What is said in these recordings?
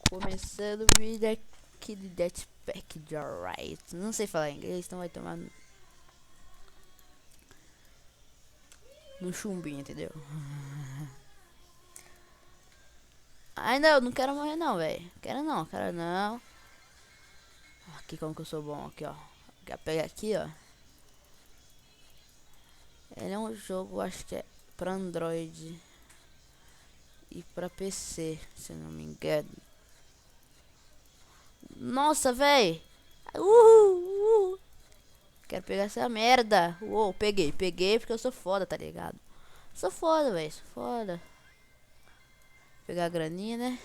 Começando o vídeo aqui do Jetpack Joyride. Não sei falar inglês, então vai tomar no chumbinho, entendeu? Ai não, não quero morrer não, velho. Quero não. Aqui como que eu sou bom, aqui ó. Quer pegar aqui, ó. Ele é um jogo, acho que é pra Android e pra PC, se eu não me engano. Nossa, velho. Quero pegar essa merda. Uou, peguei porque eu sou foda, tá ligado? Sou foda, velho, sou foda. Pegar a graninha, né?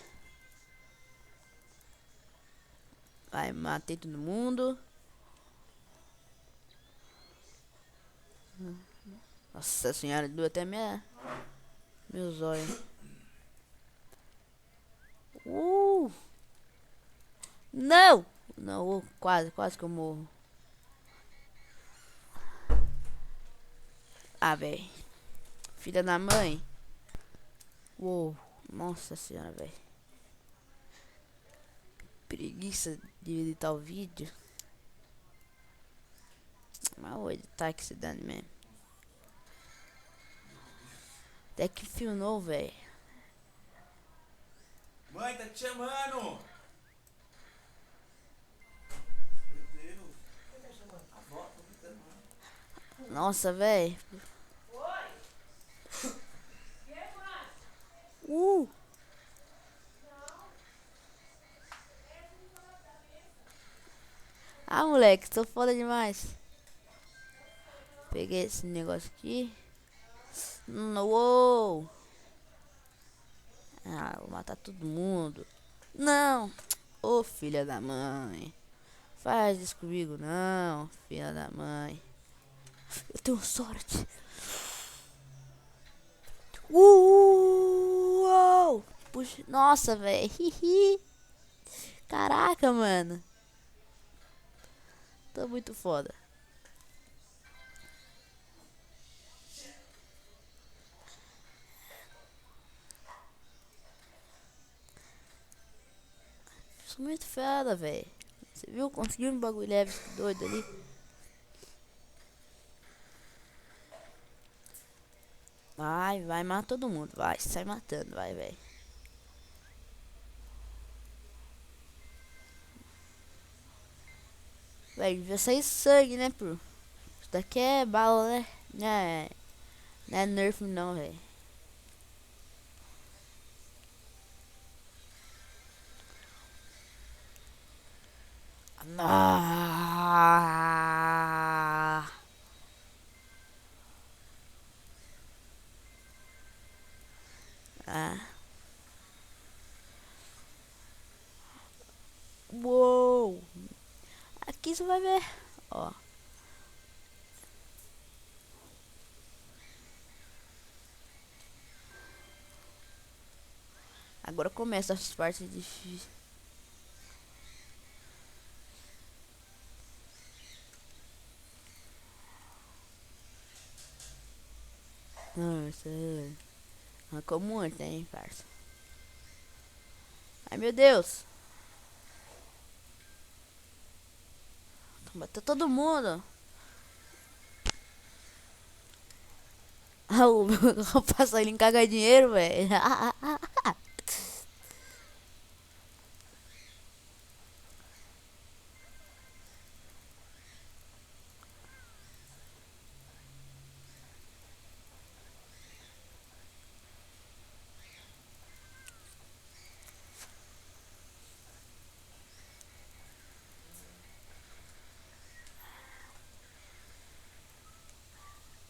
Vai, matei todo mundo. Nossa senhora, doeu até meus olhos. Não! Não, quase que eu morro. Ah, velho. Filha da mãe. Uou, nossa senhora, velho. Preguiça de editar o vídeo. Mas vou editar que se dane mesmo. Até que filmou, velho. Mãe, tá te chamando! Meu Deus! Quem tá chamando? A avó, tô gritando. Nossa, velho. Oi! Que, mãe? Uh! Ah, moleque, tô foda demais. Peguei esse negócio aqui. Uou! Ah, vou matar todo mundo. Não! Ô, filha da mãe. Faz isso comigo, não, filha da mãe. Eu tenho sorte. Uou! Puxa, nossa, velho. Caraca, mano. Tô muito foda. Sou muito foda, velho. Você viu? Consegui um bagulho leve doido ali. Vai, mata todo mundo. Vai, sai matando, vai, velho. Velho, vai sair sangue, né, pro? Isso daqui é bala, né? Não é nerf, não, velho. Ah! Ah. Uou! Aqui você vai ver. Ó. Agora começa as partes difíceis. Nossa, arrancou muito, hein, parça. Ai, meu Deus. Bateu todo mundo. Ah, o passarinho ele caga dinheiro, velho.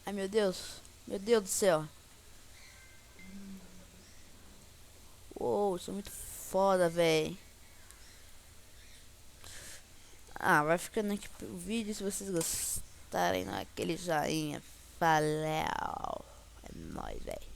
Ai, meu Deus. Meu Deus do céu. Uou, sou muito foda, velho. Ah, vai ficando aqui o vídeo. Se vocês gostarem, aquele joinha. Valeu. É nóis, velho.